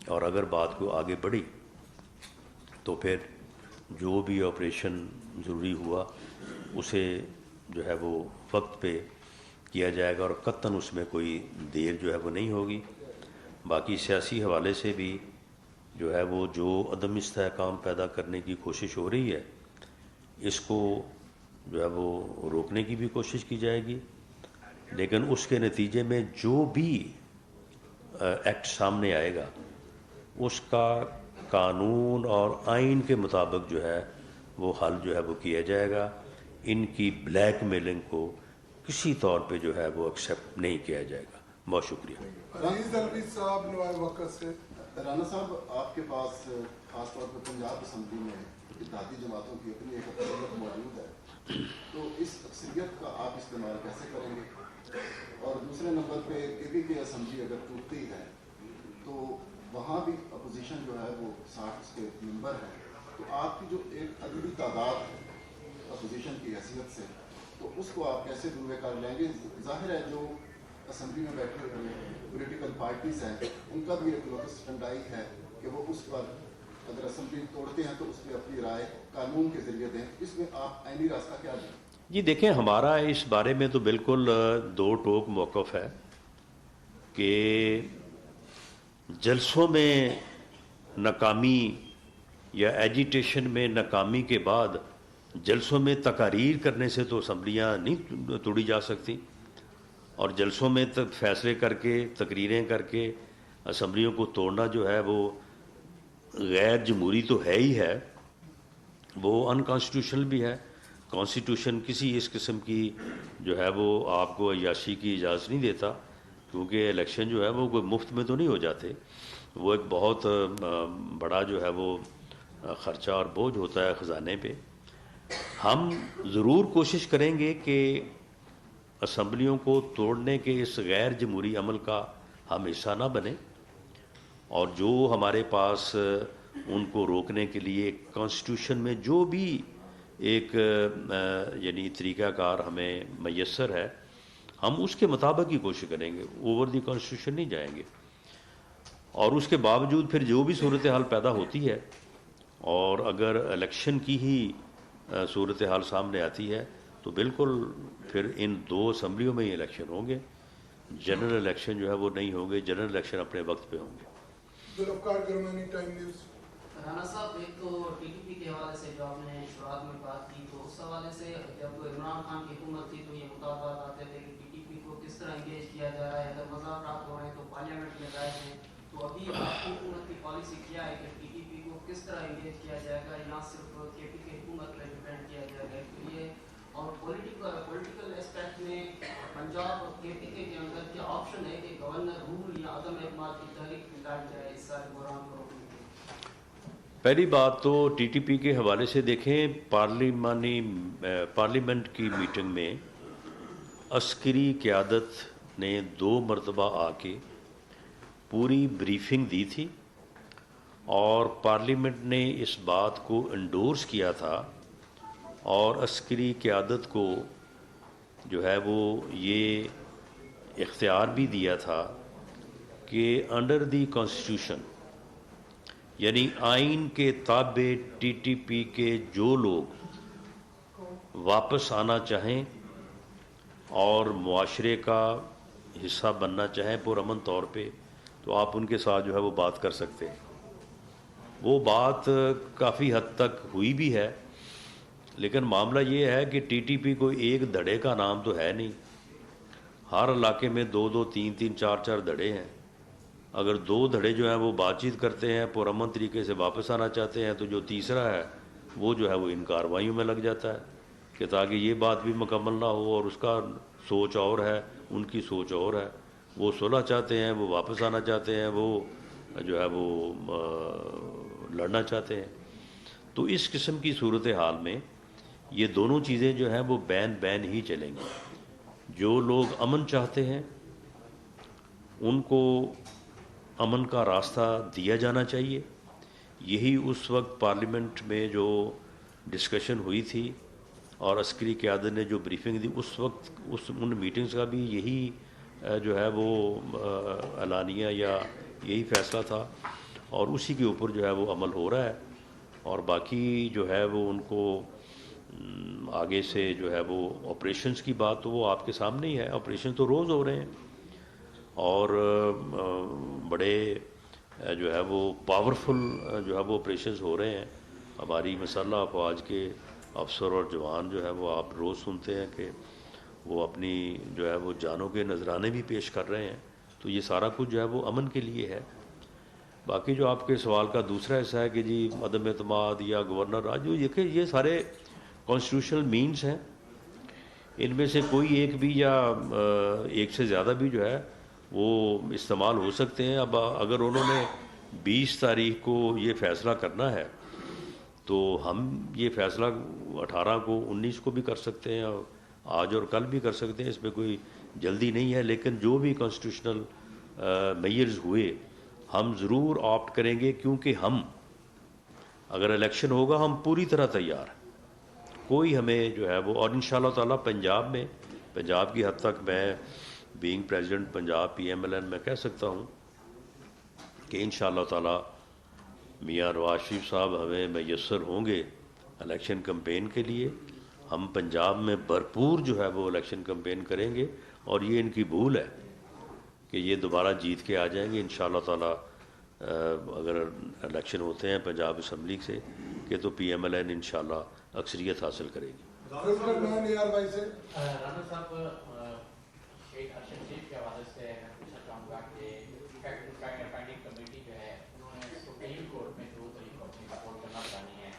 اور اگر بات کو آگے بڑھی تو پھر جو بھی آپریشن ضروری ہوا اسے جو ہے وہ وقت پہ کیا جائے گا، اور قطعاً اس میں کوئی دیر جو ہے وہ نہیں ہوگی۔ باقی سیاسی حوالے سے بھی جو ہے وہ جو عدم استحکام پیدا کرنے کی کوشش ہو رہی ہے اس کو جو ہے وہ روکنے کی بھی کوشش کی جائے گی، لیکن اس کے نتیجے میں جو بھی ایکٹ سامنے آئے گا اس کا قانون اور آئین کے مطابق جو ہے وہ حل جو ہے وہ کیا جائے گا۔ ان کی بلیک میلنگ کو کسی طور پہ جو ہے وہ ایکسیپٹ نہیں کیا جائے گا۔ بہت شکریہ۔ رانا صاحب، آپ کے پاس خاص طور پہ پنجاب اسمبلی میں اتحادی جماعتوں کی اپنی ایک اکثریت موجود ہے، تو اس اکثریت کا آپ استعمال کیسے کریں گے؟ اور دوسرے نمبر پہ کے پی کے اسمبلی اگر ٹوٹتی ہے تو وہاں بھی اپوزیشن جو ہے وہ 60 کے ممبر ہیں، تو آپ کی جو ایک عددی تعداد ہے اپوزیشن کی حیثیت سے، تو اس کو آپ کیسے دور کر لیں گے؟ ظاہر ہے جو اسمبلی میں بیٹھے ہوئے پولیٹیکل پارٹیز ہیں ان کا بھی ایک لوکس اسٹینڈائی ہے کہ وہ اس پر اگر اسمبلی توڑتے ہیں تو اس پہ اپنی رائے قانون کے ذریعے دیں، اس میں آپ آئینی راستہ کیا دیں؟ جی دیکھیں، ہمارا اس بارے میں تو بالکل دو ٹوک موقف ہے کہ جلسوں میں ناکامی یا ایجیٹیشن میں ناکامی کے بعد جلسوں میں تقاریر کرنے سے تو اسمبلیاں نہیں توڑی جا سکتی، اور جلسوں میں فیصلے کر کے تقریریں کر کے اسمبلیوں کو توڑنا جو ہے وہ غیر جمہوری تو ہے ہی ہے، وہ انکانسٹیٹیوشنل بھی ہے۔ کانسٹیٹیوشن کسی اس قسم کی جو ہے وہ آپ کو عیاشی کی اجازت نہیں دیتا، کیونکہ الیکشن جو ہے وہ کوئی مفت میں تو نہیں ہو جاتے، وہ ایک بہت بڑا جو ہے وہ خرچہ اور بوجھ ہوتا ہے خزانے پہ۔ ہم ضرور کوشش کریں گے کہ اسمبلیوں کو توڑنے کے اس غیر جمہوری عمل کا ہم حصہ نہ بنیں، اور جو ہمارے پاس ان کو روکنے کے لیے کانسٹیٹیوشن میں جو بھی ایک یعنی طریقہ کار ہمیں میسر ہے ہم اس کے مطابق ہی کوشش کریں گے، اوور دی کانسٹیٹیوشن نہیں جائیں گے۔ اور اس کے باوجود پھر جو بھی صورتحال پیدا ہوتی ہے، اور اگر الیکشن کی ہی صورتحال سامنے آتی ہے تو بالکل پھر ان 2 اسمبلیوں میں ہی الیکشن ہوں گے. جنرل الیکشن جو ہے وہ نہیں ہوں گے. جنرل الیکشن اپنے وقت پہ ہوں گے. رانا صاحب، ایک تو ٹی ٹی پی کے حوالے سے جو آپ نے شروعات میں بات کی، تو اس حوالے سے جب عمران خان کی حکومت تھی تو یہ مطالبات آتے تھے کہ ٹی ٹی پی کو کس طرح انگیج کیا جا رہا ہے. اگر مذاکرات ہو رہے ہیں تو پارلیمنٹ میں جائز ہیں. تو ابھی آپ کی حکومت کی پالیسی کیا ہے کہ ٹی ٹی پی کو کس طرح انگیج کیا جائے گا، یا صرف کے پی کی حکومت پہ ڈپینڈ کیا جائے گا؟ تو یہ اور پولیٹیکل اسپیکٹ میں پنجاب اور کے پی کے اندر کیا آپشن ہے کہ گورنر رول یا عدم اعتماد کی تحریک نکالی جائے اس سارے بحران کو روکنے کے لیے؟ پہلی بات تو ٹی ٹی پی کے حوالے سے دیکھیں، پارلیمنٹ کی میٹنگ میں عسکری قیادت نے 2 مرتبہ آ کے پوری بریفنگ دی تھی اور پارلیمنٹ نے اس بات کو انڈورس کیا تھا اور عسکری قیادت کو جو ہے وہ یہ اختیار بھی دیا تھا کہ انڈر دی کانسٹیٹیوشن، یعنی آئین کے تابع ٹی ٹی پی کے جو لوگ واپس آنا چاہیں اور معاشرے کا حصہ بننا چاہیں پرامن طور پہ، تو آپ ان کے ساتھ جو ہے وہ بات کر سکتے ہیں. وہ بات کافی حد تک ہوئی بھی ہے، لیکن معاملہ یہ ہے کہ ٹی ٹی پی کوئی ایک دھڑے کا نام تو ہے نہیں. ہر علاقے میں 2 3 4 دھڑے ہیں. اگر 2 دھڑے جو ہیں وہ بات چیت کرتے ہیں، پرامن طریقے سے واپس آنا چاہتے ہیں، تو جو تیسرا ہے وہ جو ہے وہ ان کارروائیوں میں لگ جاتا ہے کہ تاکہ یہ بات بھی مکمل نہ ہو. اور اس کا سوچ اور ہے، ان کی سوچ اور ہے. وہ صلح چاہتے ہیں، وہ واپس آنا چاہتے ہیں، وہ جو ہے وہ لڑنا چاہتے ہیں. تو اس قسم کی صورتحال میں یہ دونوں چیزیں جو ہیں وہ بین ہی چلیں گی. جو لوگ امن چاہتے ہیں ان کو امن کا راستہ دیا جانا چاہیے. یہی اس وقت پارلیمنٹ میں جو ڈسکشن ہوئی تھی اور عسکری قیادت نے جو بریفنگ دی، اس وقت ان میٹنگز کا بھی یہی جو ہے وہ اعلانیہ یا یہی فیصلہ تھا، اور اسی کے اوپر جو ہے وہ عمل ہو رہا ہے. اور باقی جو ہے وہ ان کو آگے سے جو ہے وہ آپریشنز کی بات تو وہ آپ کے سامنے ہی ہے. آپریشن تو روز ہو رہے ہیں اور بڑے جو ہے وہ پاورفل جو ہے وہ آپریشنز ہو رہے ہیں. ہماری مسلح افواج کے افسر اور جوان جو ہے وہ آپ روز سنتے ہیں کہ وہ اپنی جو ہے وہ جانوں کے نذرانے بھی پیش کر رہے ہیں. تو یہ سارا کچھ جو ہے وہ امن کے لیے ہے. باقی جو آپ کے سوال کا دوسرا حصہ ہے کہ جی عدم اعتماد یا گورنر راج، یہ سارے کانسٹیٹیوشنل مینز ہیں. ان میں سے کوئی ایک بھی یا ایک سے زیادہ بھی جو ہے وہ استعمال ہو سکتے ہیں. اب اگر انہوں نے 20 تاریخ کو یہ فیصلہ کرنا ہے تو ہم یہ فیصلہ 18 کو 19 کو بھی کر سکتے ہیں، اور آج اور کل بھی کر سکتے ہیں. اس میں کوئی جلدی نہیں ہے. لیکن جو بھی کانسٹیٹیوشنل میئرز ہوئے ہم ضرور آپٹ کریں گے، کیونکہ ہم اگر الیکشن ہوگا ہم پوری طرح تیار ہیں. کوئی ہمیں جو ہے وہ، اور انشاءاللہ تعالی پنجاب کی حد تک میں بینگ پریزیڈنٹ پنجاب PMLN میں کہہ سکتا ہوں کہ انشاءاللہ تعالی میاں نواز شریف صاحب ہمیں میسر ہوں گے الیکشن کمپین کے لیے. ہم پنجاب میں بھرپور جو ہے وہ الیکشن کمپین کریں گے، اور یہ ان کی بھول ہے کہ یہ دوبارہ جیت کے آ جائیں گے انشاءاللہ تعالی. اگر الیکشن ہوتے ہیں پنجاب اسمبلی سے کہ تو PMLN انشاءاللہ اکثریت حاصل کرے گی. رانا صاحب، شیخ ارشد شریف کے حوالے سے میں پوچھنا چاہوں گا کہ فائنڈنگ کمیٹی جو ہے انہوں نے سپریم کورٹ میں 2 تاریخ کو اپنی رپورٹ جمع کرانی ہے.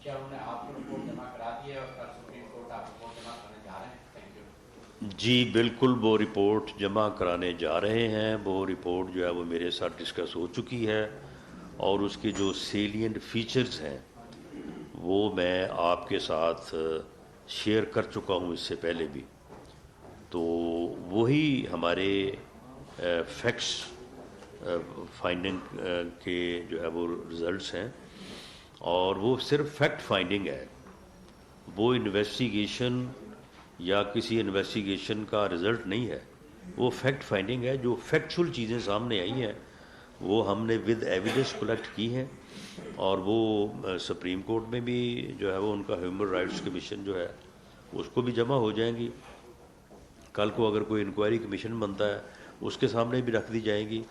کیا انہوں نے آپ کو رپورٹ جمع کرا دی ہے اور کل سپریم کورٹ آپ رپورٹ جمع کرنے جا رہے ہیں؟ Thank you. جی بالکل، وہ رپورٹ جمع کرانے جا رہے ہیں. وہ رپورٹ جو ہے وہ میرے ساتھ ڈسکس ہو چکی ہے، اور اس کے جو سیلینٹ فیچرز ہیں وہ میں آپ کے ساتھ شیئر کر چکا ہوں اس سے پہلے بھی. تو وہی ہمارے فیکٹس فائنڈنگ کے جو ہے وہ رزلٹس ہیں، اور وہ صرف فیکٹ فائنڈنگ ہے. وہ انویسٹیگیشن یا کسی انویسٹیگیشن کا رزلٹ نہیں ہے، وہ فیکٹ فائنڈنگ ہے. جو فیکچول چیزیں سامنے آئی ہیں وہ ہم نے ود ایویڈنس کلیکٹ کی ہیں، اور وہ سپریم کورٹ میں بھی جو ہے وہ ان کا ہیومن رائٹس کمیشن جو ہے اس کو بھی جمع ہو جائیں گی. کل کو اگر کوئی انکوائری کمیشن بنتا ہے اس کے سامنے بھی رکھ دی جائیں گی,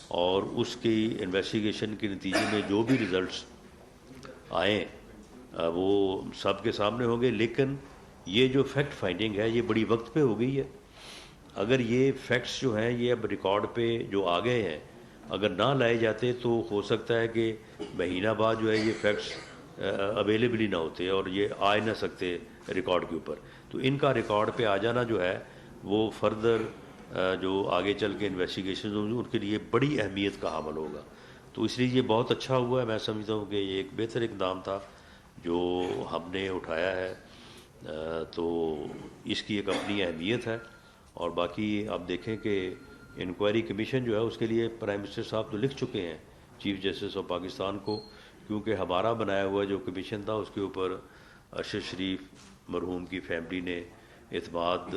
اور اس کی انویسٹیگیشن کے نتیجے میں جو بھی ریزلٹس آئیں وہ سب کے سامنے ہوں گے. لیکن یہ جو فیکٹ فائنڈنگ ہے یہ بڑی وقت پہ ہو گئی ہے. اگر یہ فیکٹس جو ہیں یہ اب ریکارڈ پہ جو آ گئے ہیں اگر نہ لائے جاتے تو ہو سکتا ہے کہ مہینہ بعد جو ہے یہ فیکٹس اویلیبل ہی نہ ہوتے اور یہ آ ہی نہ سکتے ریکارڈ کے اوپر. تو ان کا ریکارڈ پہ آ جانا جو ہے وہ فردر جو آگے چل کے انویسٹیگیشن ہوں گی ان کے لیے بڑی اہمیت کا حامل ہوگا. تو اس لیے یہ بہت اچھا ہوا ہے. میں سمجھتا ہوں کہ یہ ایک بہتر اقدام تھا جو ہم نے اٹھایا ہے. تو اس کی ایک اپنی اہمیت ہے. اور باقی آپ دیکھیں کہ انکوائری کمیشن جو ہے اس کے لیے پرائم منسٹر صاحب تو لکھ چکے ہیں چیف جسٹس آف پاکستان کو, کیونکہ ہمارا بنایا ہوا جو کمیشن تھا اس کے اوپر ارشد شریف مرحوم کی فیملی نے اعتماد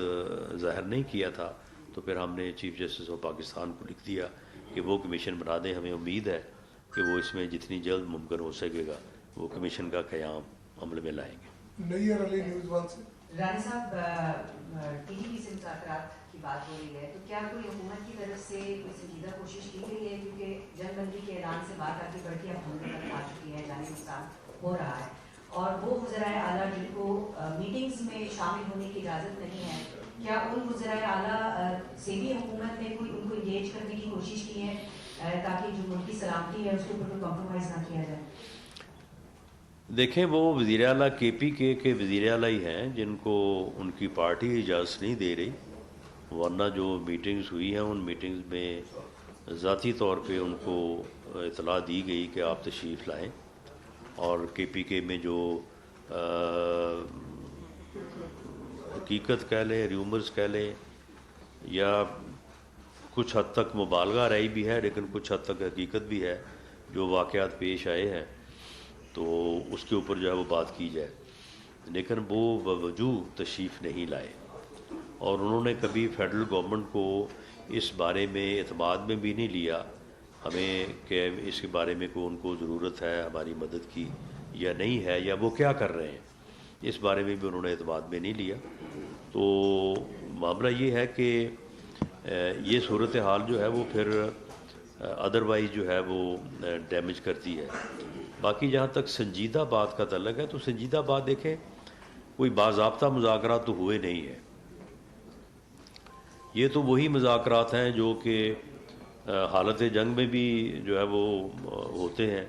ظاہر نہیں کیا تھا. تو پھر ہم نے چیف جسٹس آف پاکستان کو لکھ دیا کہ وہ کمیشن بنا دیں. ہمیں امید ہے کہ وہ اس میں جتنی جلد ممکن ہو سکے گا وہ کمیشن کا قیام عمل میں لائیں گے. نیئر علی نیوز ون سے رانا صاحب, ٹی ٹی پی سے مذاکرات کی بات ہو رہی ہے, تو کیا کوئی حکومت کی طرف سے کوئی سنجیدہ کوشش کی گئی ہے, کیونکہ جنگ بندی کے اعلان سے بات آگے بڑھتی اب حملے تک آ چکی ہے, جانی نقصان ہو رہا ہے, اور وہ وزرائے اعلیٰ جن کو میٹنگز میں شامل ہونے کی اجازت نہیں ہے, کیا ان وزرائے اعلیٰ سے بھی حکومت نے کوئی ان کو انگیج کرنے کی کوشش کی ہے تاکہ جو ملک کی سلامتی ہے اس کے اوپر کوئی کمپرومائز نہ کیا جائے؟ دیکھیں وہ وزیر اعلیٰ کے پی کے وزیر اعلیٰ ہی ہیں جن کو ان کی پارٹی اجازت نہیں دے رہی, ورنہ جو میٹنگز ہوئی ہیں ان میٹنگز میں ذاتی طور پہ ان کو اطلاع دی گئی کہ آپ تشریف لائیں. اور کے پی کے میں جو حقیقت کہہ لیں, ریومرز کہہ لیں, یا کچھ حد تک مبالغہ رہی بھی ہے لیکن کچھ حد تک حقیقت بھی ہے, جو واقعات پیش آئے ہیں تو اس کے اوپر جو ہے وہ بات کی جائے. لیکن وہ بوجود تشریف نہیں لائے, اور انہوں نے کبھی فیڈرل گورنمنٹ کو اس بارے میں اعتماد میں بھی نہیں لیا ہمیں کہ اس کے بارے میں ان کو ضرورت ہے ہماری مدد کی یا نہیں ہے, یا وہ کیا کر رہے ہیں, اس بارے میں بھی انہوں نے اعتماد میں نہیں لیا. تو معاملہ یہ ہے کہ یہ صورتحال جو ہے وہ پھر ادروائز جو ہے وہ ڈیمیج کرتی ہے. باقی جہاں تک سنجیدہ بات کا تعلق ہے تو سنجیدہ بات دیکھیں کوئی باضابطہ مذاکرات تو ہوئے نہیں ہیں. یہ تو وہی مذاکرات ہیں جو کہ حالت جنگ میں بھی جو ہے وہ ہوتے ہیں,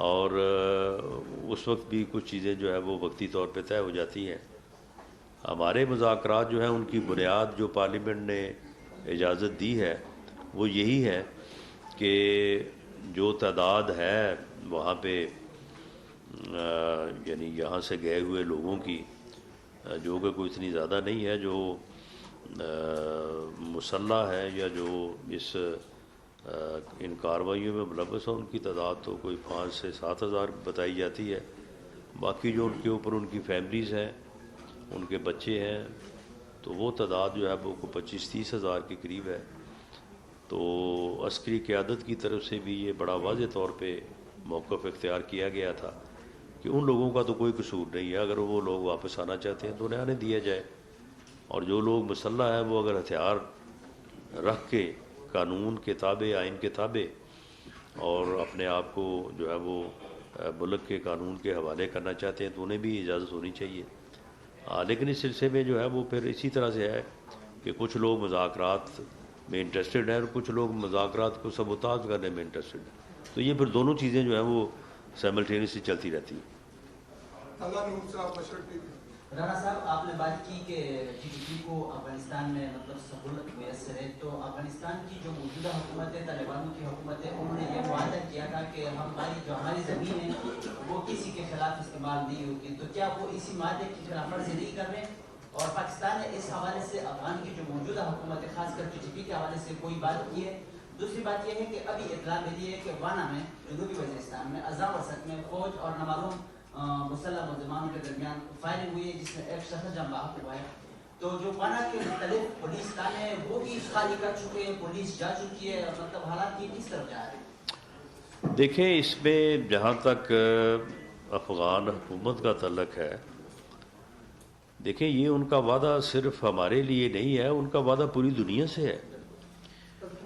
اور اس وقت بھی کچھ چیزیں جو ہے وہ وقتی طور پہ طے ہو جاتی ہیں. ہمارے مذاکرات جو ہیں ان کی بنیاد جو پارلیمنٹ نے اجازت دی ہے وہ یہی ہے کہ جو تعداد ہے وہاں پہ یعنی یہاں سے گئے ہوئے لوگوں کی, جو کہ کوئی اتنی زیادہ نہیں ہے, جو مسلح ہے یا جو اس ان کارروائیوں میں ملوث ہیں, ان کی تعداد تو کوئی 5 سے 7 ہزار بتائی جاتی ہے. باقی جو ان کے اوپر ان کی فیملیز ہیں, ان کے بچے ہیں, تو وہ تعداد جو ہے وہ 25-30 ہزار کے قریب ہے. تو عسکری قیادت کی طرف سے بھی یہ بڑا واضح طور پہ موقف اختیار کیا گیا تھا کہ ان لوگوں کا تو کوئی قصور نہیں ہے, اگر وہ لوگ واپس آنا چاہتے ہیں تو انہیں آنے دیا جائے, اور جو لوگ مسلح ہیں وہ اگر ہتھیار رکھ کے قانون کے تابع, آئین کے تابع, اور اپنے آپ کو جو ہے وہ ملک کے قانون کے حوالے کرنا چاہتے ہیں تو انہیں بھی اجازت ہونی چاہیے. لیکن اس سلسلے میں جو ہے وہ پھر اسی طرح سے ہے کہ کچھ لوگ مذاکرات میں انٹرسٹڈ ہیں اور کچھ لوگ مذاکرات کو سبوتاژ کرنے میں انٹرسٹڈ ہیں. تو یہ پھر دونوں چیزیں جو ہیں وہ سائملٹینیسلی چلتی رہتی ہیں. رانا صاحب, آپ نے بات کی کہ ٹی ٹی پی کو افغانستان میں مطلب سہولت میسر ہے, تو افغانستان کی جو موجودہ حکومت ہے, طالبانوں کی حکومت ہے, انہوں نے یہ وعدہ کیا تھا کہ ہماری زمین ہے وہ کسی کے خلاف استعمال نہیں ہوگی, تو کیا وہ اسی معاہدے کی خلاف ورزی نہیں کر رہے؟ اور پاکستان نے اس حوالے سے افغان کی جو موجودہ حکومت ہے خاص کر ٹی ٹی پی کے حوالے سے کوئی بات کی ہے؟ دوسری بات یہ ہے کہ ابھی اطلاع ملی ہے کہ وانا میں جنوبی وزیرستان میں اذان وسط میں فوج اور نامعلوم مسلح ملزمانوں کے درمیان فائرنگ ہوئی ہے جس میں ایک شخص جاں بحق ہوا ہے. تو جو وانا کے مختلف پولیس تانے وہ بھی خالی کر چکے ہیں, پولیس جا چکی ہے, مطلب حالات کی کس طرف جا رہے ہیں؟ دیکھیں اس میں جہاں تک افغان حکومت کا تعلق ہے، دیکھیں یہ ان کا وعدہ صرف ہمارے لیے نہیں ہے، ان کا وعدہ پوری دنیا سے ہے۔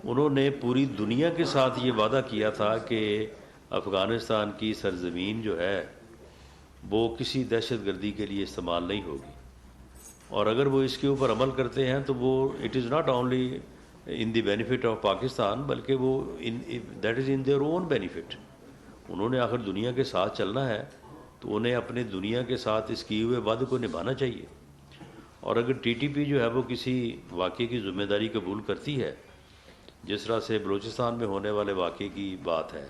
انہوں نے پوری دنیا کے ساتھ یہ وعدہ کیا تھا کہ افغانستان کی سرزمین جو ہے وہ کسی دہشت گردی کے لیے استعمال نہیں ہوگی، اور اگر وہ اس کے اوپر عمل کرتے ہیں تو وہ it is not only in the benefit of Pakistan, بلکہ وہ that is in their own benefit. انہوں نے آخر دنیا کے ساتھ چلنا ہے تو انہیں اپنے دنیا کے ساتھ اس کیے ہوئے وعدے کو نبھانا چاہیے۔ اور اگر ٹی ٹی پی جو ہے وہ کسی واقعے کی ذمہ داری قبول کرتی ہے، جس طرح سے بلوچستان میں ہونے والے واقعے کی بات ہے،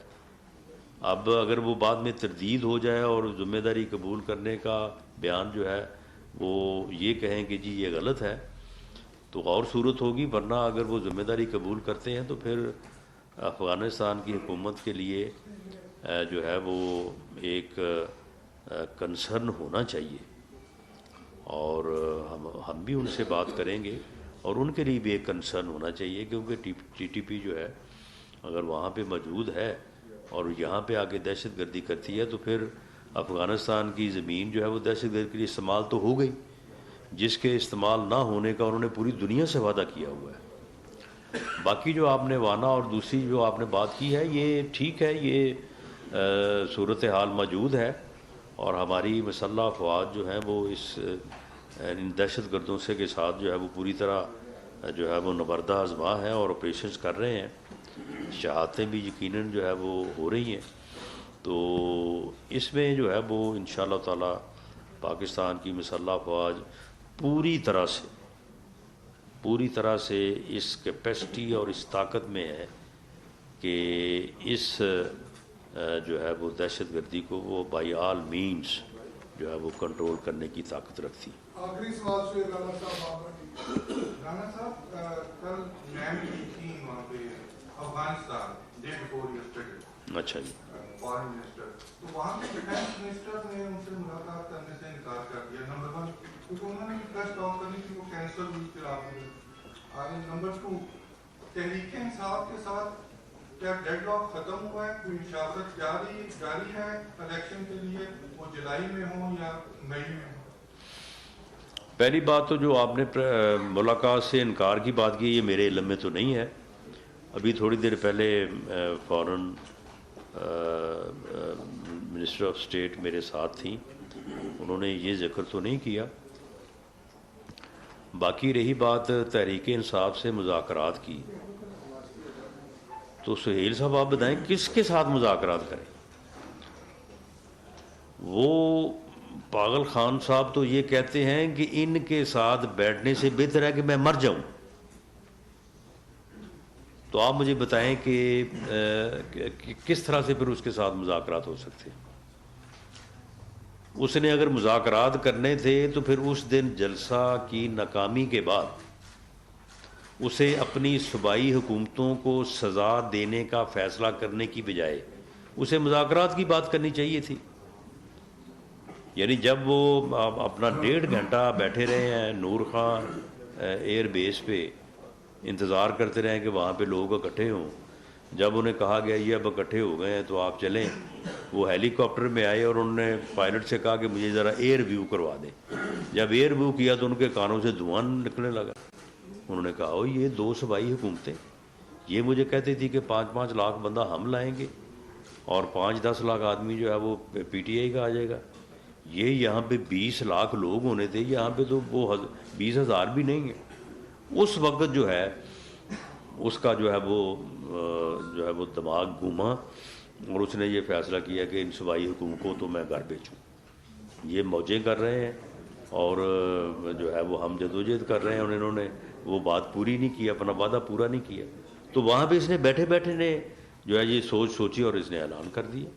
اب اگر وہ بعد میں تردید ہو جائے اور ذمہ داری قبول کرنے کا بیان جو ہے وہ یہ کہیں کہ جی یہ غلط ہے، تو اور صورت ہوگی، ورنہ اگر وہ ذمہ داری قبول کرتے ہیں تو پھر افغانستان کی حکومت کے لیے جو ہے وہ ایک کنسرن ہونا چاہیے، اور ہم بھی ان سے بات کریں گے، اور ان کے لیے بھی ایک کنسرن ہونا چاہیے، کیونکہ ٹی ٹی پی جو ہے اگر وہاں پہ موجود ہے اور یہاں پہ آ کے دہشت گردی کرتی ہے تو پھر افغانستان کی زمین جو ہے وہ دہشت گردی کے لیے استعمال تو ہو گئی، جس کے استعمال نہ ہونے کا انہوں نے پوری دنیا سے وعدہ کیا ہوا ہے۔ باقی جو آپ نے وانا اور دوسری جو آپ نے بات کی ہے یہ ٹھیک ہے، یہ صورتحال موجود ہے، اور ہماری مسلح افواج جو ہیں وہ ان دہشت گردوں سے کے ساتھ جو ہے وہ پوری طرح جو ہے وہ نبردہ آزما ہے اور آپریشنز کر رہے ہیں، شہادتیں بھی یقیناً جو ہے وہ ہو رہی ہیں۔ تو اس میں جو ہے وہ انشاءاللہ تعالی پاکستان کی مسلح افواج پوری طرح سے اس کیپیسٹی اور اس طاقت میں ہے کہ اس جو ہے وہ دہشت گردی کو وہ بائی آل مینز جو ہے وہ کنٹرول کرنے کی طاقت رکھتی۔ آخری سوال سے رانا صاحب، رانا صاحب کل میم کی تھی وہاں پہ افغانستان ڈے بیفور یسٹرڈے، اچھا جی، فارن منسٹر، تو وہاں کے ڈیفینس منسٹر نے ان سے ملاقات کرنے سے انکار کر دیا، نمبر 1 کیونکہ انہوں نے پریس ٹاک کرنی تھی وہ کینسل ہوئی، پھر آپ نے آگے نمبر 2 تحریک انصاف کے ساتھ کیا ڈیڈ لاک ختم ہوا ہے، کوئی انشاست جاری ہے الیکشن کے لیے، وہ جولائی میں ہوں یا مئی میں ہوں؟ پہلی بات تو جو آپ نے ملاقات سے انکار کی بات کی، یہ میرے علم میں تو نہیں ہے۔ ابھی تھوڑی دیر پہلے فارن منسٹر آف اسٹیٹ میرے ساتھ تھیں، انہوں نے یہ ذکر تو نہیں کیا۔ باقی رہی بات تحریک انصاف سے مذاکرات کی، تو سہیل صاحب آپ بتائیں کس کے ساتھ مذاکرات کریں؟ وہ پاگل خان صاحب تو یہ کہتے ہیں کہ ان کے ساتھ بیٹھنے سے بہتر ہے کہ میں مر جاؤں۔ تو آپ مجھے بتائیں کہ کس طرح سے پھر اس کے ساتھ مذاکرات ہو سکتے ہیں؟ اس نے اگر مذاکرات کرنے تھے تو پھر اس دن جلسہ کی ناکامی کے بعد اسے اپنی صوبائی حکومتوں کو سزا دینے کا فیصلہ کرنے کی بجائے اسے مذاکرات کی بات کرنی چاہیے تھی۔ یعنی جب وہ اپنا 1.5 گھنٹہ بیٹھے رہے ہیں نور خان ایئر بیس پہ، انتظار کرتے رہے کہ وہاں پہ لوگ اکٹھے ہوں، جب انہیں کہا گیا یہ اب اکٹھے ہو گئے ہیں تو آپ چلیں، وہ ہیلی کاپٹر میں آئے اور انہوں نے پائلٹ سے کہا کہ مجھے ذرا ایئر ویو کروا دیں۔ جب ایئر ویو کیا تو ان کے کانوں سے دھواں نکلنے لگا۔ انہوں نے کہا یہ 2 صوبائی حکومتیں، یہ مجھے کہتی تھی کہ 5-5 لاکھ بندہ ہم لائیں گے اور 5-10 لاکھ آدمی جو ہے وہ پی ٹی آئی کا آ جائے گا، یہ یہاں پہ 20 لاکھ لوگ ہونے تھے، یہاں پہ تو وہ 20,000 بھی نہیں ہیں۔ اس وقت جو ہے اس کا جو ہے وہ دماغ گھوما اور اس نے یہ فیصلہ کیا کہ ان صوبائی حکومت کو تو میں گھر بھیجوں، یہ موجیں کر رہے ہیں اور جو ہے وہ ہم جدوجہد کر رہے ہیں، اور انہوں نے وہ بات پوری نہیں کی، اپنا وعدہ پورا نہیں کیا۔ تو وہاں پہ اس نے بیٹھے بیٹھے نے جو ہے یہ سوچی اور اس نے اعلان کر دیا۔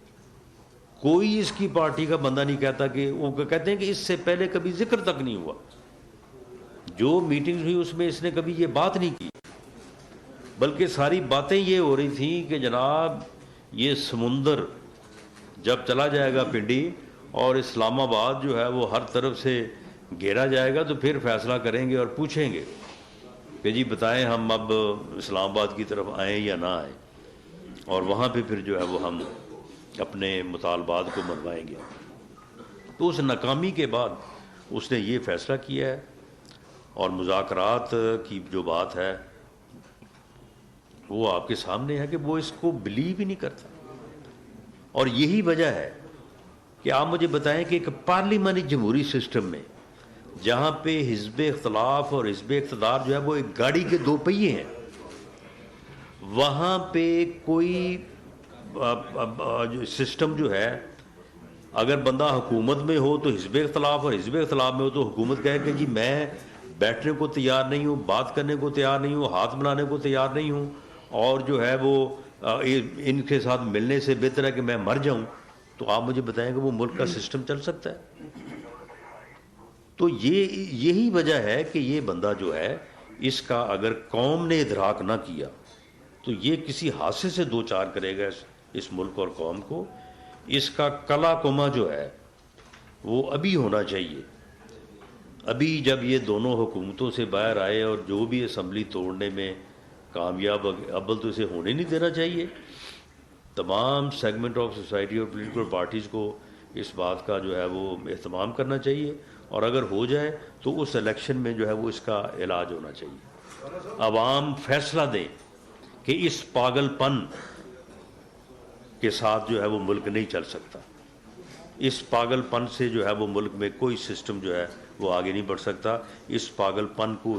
کوئی اس کی پارٹی کا بندہ نہیں کہتا کہ وہ کہتے ہیں کہ اس سے پہلے کبھی ذکر تک نہیں ہوا، جو میٹنگز ہوئی اس میں اس نے کبھی یہ بات نہیں کی، بلکہ ساری باتیں یہ ہو رہی تھیں کہ جناب یہ سمندر جب چلا جائے گا پنڈی اور اسلام آباد جو ہے وہ ہر طرف سے گھیرا جائے گا تو پھر فیصلہ کریں گے اور پوچھیں گے کہ جی بتائیں ہم اب اسلام آباد کی طرف آئیں یا نہ آئیں۔ اور وہاں پہ پھر جو ہے وہ ہم اپنے مطالبات کو منوائیں گے. تو اس ناکامی کے بعد اس نے یہ فیصلہ کیا ہے, اور مذاکرات کی جو بات ہے وہ آپ کے سامنے ہے کہ وہ اس کو بلیو ہی نہیں کرتا. اور یہی وجہ ہے کہ آپ مجھے بتائیں کہ ایک پارلیمانی جمہوری سسٹم میں جہاں پہ حزب اختلاف اور حزب اقتدار جو ہے وہ ایک گاڑی کے دو پہیے ہیں, وہاں پہ کوئی جو سسٹم جو ہے, اگر بندہ حکومت میں ہو تو حزب اختلاف, اور حزب اختلاف میں ہو تو حکومت کہے کہ جی میں بیٹھنے کو تیار نہیں ہوں, بات کرنے کو تیار نہیں ہوں, ہاتھ ملانے کو تیار نہیں ہوں, اور جو ہے وہ ان کے ساتھ ملنے سے بہتر ہے کہ میں مر جاؤں, تو آپ مجھے بتائیں کہ وہ ملک کا سسٹم چل سکتا ہے؟ تو یہی وجہ ہے کہ یہ بندہ جو ہے, اس کا اگر قوم نے ادراک نہ کیا تو یہ کسی حادثے سے دو چار کرے گا اس ملک اور قوم کو. اس کا کلا کما جو ہے وہ ابھی ہونا چاہیے. ابھی جب یہ دونوں حکومتوں سے باہر آئے اور جو بھی اسمبلی توڑنے میں کامیاب, اول تو اسے ہونے نہیں دینا چاہیے. تمام سیگمنٹ آف سوسائٹی اور پولیٹیکل پارٹیز کو اس بات کا جو ہے وہ اہتمام کرنا چاہیے, اور اگر ہو جائے تو اس الیکشن میں جو ہے وہ اس کا علاج ہونا چاہیے. عوام فیصلہ دیں کہ اس پاگل پن کے ساتھ جو ہے وہ ملک نہیں چل سکتا. اس پاگل پن سے جو ہے وہ ملک میں کوئی سسٹم جو ہے وہ آگے نہیں بڑھ سکتا. اس پاگل پن کو